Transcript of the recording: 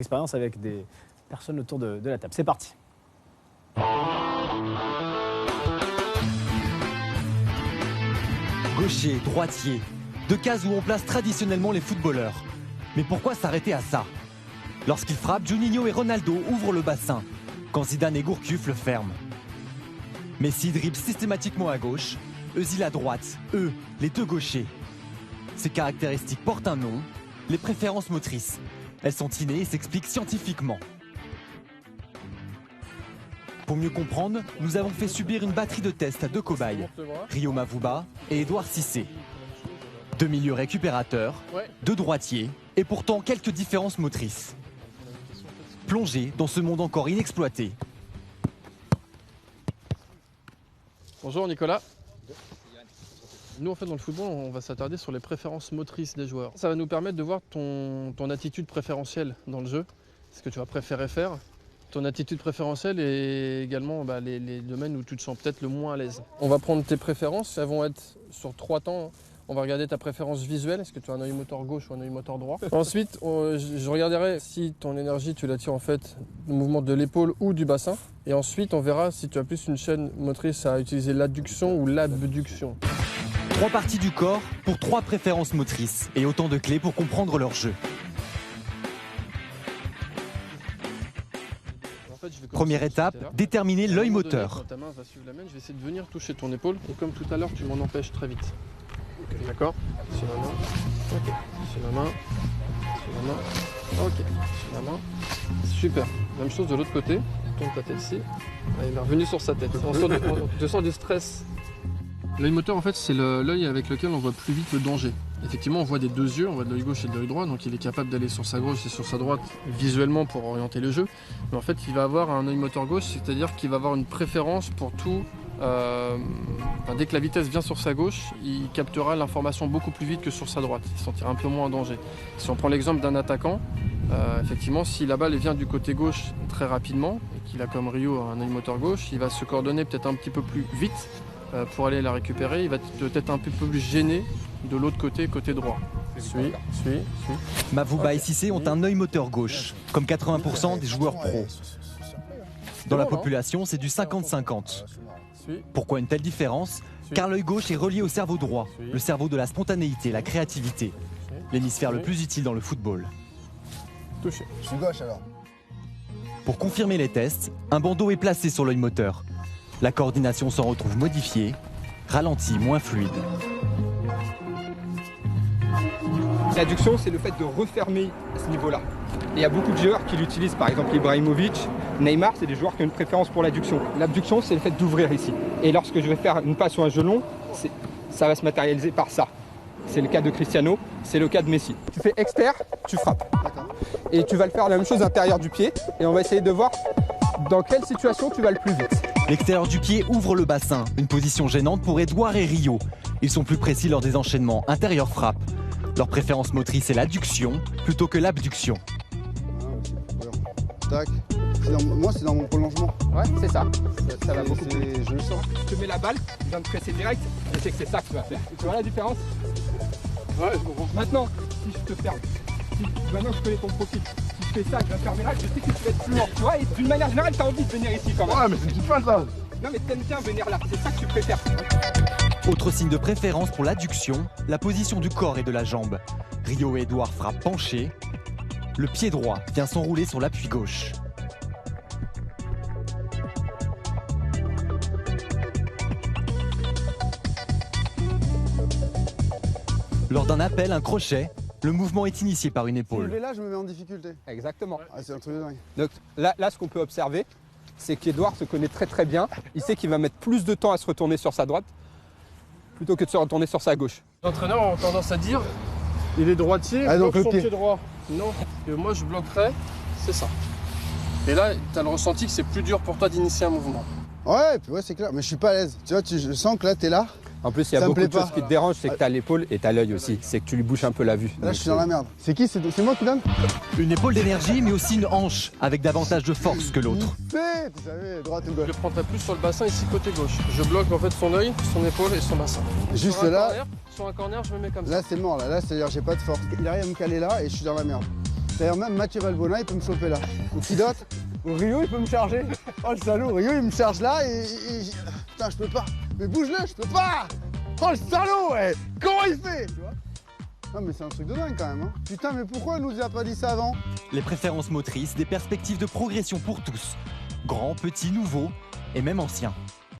Expérience avec des personnes autour de la table. C'est parti. Gaucher, droitier, deux cases où on place traditionnellement les footballeurs. Mais pourquoi s'arrêter à ça? Lorsqu'il frappe, Juninho et Ronaldo ouvrent le bassin, quand Zidane et Gourcuff le ferment. Messi dribble systématiquement à gauche, Özil à droite, eux, les deux gauchers. Ces caractéristiques portent un nom, les préférences motrices. Elles sont innées et s'expliquent scientifiquement. Pour mieux comprendre, nous avons fait subir une batterie de tests à deux cobayes, Rio Mavuba et Edouard Cissé. Deux milieux récupérateurs, deux droitiers et pourtant quelques différences motrices. Plongés dans ce monde encore inexploité. Bonjour Nicolas. Nous en fait dans le football on va s'attarder sur les préférences motrices des joueurs. Ça va nous permettre de voir ton attitude préférentielle dans le jeu, ce que tu vas préférer faire. Ton attitude préférentielle et également les domaines où tu te sens peut-être le moins à l'aise. On va prendre tes préférences, elles vont être sur 3 temps. On va regarder ta préférence visuelle, est-ce que tu as un œil moteur gauche ou un œil moteur droit. Ensuite, je regarderai si ton énergie, tu la tires en fait du mouvement de l'épaule ou du bassin. Et ensuite, on verra si tu as plus une chaîne motrice à utiliser l'adduction ou l'abduction. 3 parties du corps pour 3 préférences motrices et autant de clés pour comprendre leur jeu. Première étape, déterminer l'œil moteur. Ta main va suivre la mienne, je vais essayer de venir toucher ton épaule. Et comme tout à l'heure, tu m'en empêches très vite. D'accord. Sur la main. Ok. Sur la main. Sur la main. Ok. Sur la main. Super. Même chose de l'autre côté. Tourne ta tête ici. Là, il est revenu sur sa tête. On sent du stress. L'œil moteur, en fait, c'est l'œil avec lequel on voit plus vite le danger. Effectivement, on voit des deux yeux, on voit de l'œil gauche et de l'œil droit, donc il est capable d'aller sur sa gauche et sur sa droite visuellement pour orienter le jeu. Mais en fait, il va avoir un œil moteur gauche, c'est-à-dire qu'il va avoir une préférence pour tout. Dès que la vitesse vient sur sa gauche, il captera l'information beaucoup plus vite que sur sa droite. Il se sentira un peu moins en danger. Si on prend l'exemple d'un attaquant, effectivement, si la balle vient du côté gauche très rapidement, et qu'il a comme Rio un œil moteur gauche, il va se coordonner peut-être un petit peu plus vite pour aller la récupérer. Il va peut-être un peu plus gêné de l'autre côté, côté droit. Suis. Mavuba et Cissé ont un œil moteur gauche, comme 80% des joueurs pros. Dans la population, c'est du 50-50. Pourquoi une telle différence? Car l'œil gauche est relié au cerveau droit, le cerveau de la spontanéité, la créativité, l'hémisphère le plus utile dans le football. Touché. Je suis gauche alors. Pour confirmer les tests, un bandeau est placé sur l'œil moteur. La coordination s'en retrouve modifiée, ralentie, moins fluide. L'adduction, c'est le fait de refermer à ce niveau-là. Et il y a beaucoup de joueurs qui l'utilisent, par exemple Ibrahimovic, Neymar, c'est des joueurs qui ont une préférence pour l'adduction. L'abduction, c'est le fait d'ouvrir ici. Et lorsque je vais faire une passe ou un jeu long, ça va se matérialiser par ça. C'est le cas de Cristiano, c'est le cas de Messi. Tu fais exter, tu frappes. Et tu vas le faire la même chose intérieur du pied. Et on va essayer de voir dans quelle situation tu vas le plus vite. L'extérieur du pied ouvre le bassin, une position gênante pour Edouard et Rio. Ils sont plus précis lors des enchaînements intérieur frappe. Leur préférence motrice est l'adduction plutôt que l'abduction. Tac. Moi, c'est dans mon prolongement. Ouais, c'est ça. Ça va beaucoup plus vite. Je le sens. Je te mets la balle, je viens de presser direct, je sais que c'est ça que tu vas faire. Tu vois la différence? Ouais, je comprends. Maintenant, si je te ferme, maintenant je connais ton profil, si je fais ça, je vais fermer là, je sais que tu vas être plus lent. Tu vois, et d'une manière générale, tu as envie de venir ici quand même. Ouais, mais c'est une petite fin ça. Non, mais t'aimes bien venir là, c'est ça que tu préfères. Autre signe de préférence pour l'adduction, la position du corps et de la jambe. Rio et Edouard frappent penchés. Le pied droit vient s'enrouler sur l'appui gauche. Lors d'un appel, un crochet, le mouvement est initié par une Si je épaule. vais là, je me mets en difficulté. Exactement. Ah, c'est un truc de dingue. Donc là, ce qu'on peut observer, c'est qu'Edouard se connaît très très bien. Il sait qu'il va mettre plus de temps à se retourner sur sa droite plutôt que de se retourner sur sa gauche. Les entraîneurs ont tendance à dire il est droitier, donc bloque le son pied. pied droit. Non, que moi je bloquerais, c'est ça. Et là, tu as le ressenti que c'est plus dur pour toi d'initier un mouvement. Ouais, puis ouais, c'est clair. Mais je suis pas à l'aise. Tu vois, je sens que là, t'es là. En plus, il y a Ça me beaucoup de plaît choses pas. qui te dérangent, c'est que tu as l'épaule et tu as l'œil aussi. C'est que tu lui bouges un peu la vue. Là, Donc, je suis dans la merde. C'est qui? C'est moi qui donne? Une épaule d'énergie, mais aussi une hanche, avec davantage de force que l'autre. Tu savais, droite ou Je gauche. le prendrai plus sur le bassin ici côté gauche. Je bloque en fait son œil, son épaule et son bassin. Juste Sur un là. corner, sur un corner, je me mets comme ça. Là, c'est mort. Là, c'est-à-dire, j'ai pas de force. Il arrive à me caler là et je suis dans la merde. D'ailleurs, même Mathieu Valbuena, il peut me choper là. Au pilote, au Rio, il peut me charger. Oh le salaud, Rio, il me charge là et... Putain, je peux pas. Mais bouge-le, je peux pas. Oh le salaud, ouais. Comment il fait, tu vois? Non mais c'est un truc de dingue quand même. Hein. Putain, mais pourquoi il nous a pas dit ça avant? Les préférences motrices, des perspectives de progression pour tous. Grands, petits, nouveaux et même anciens.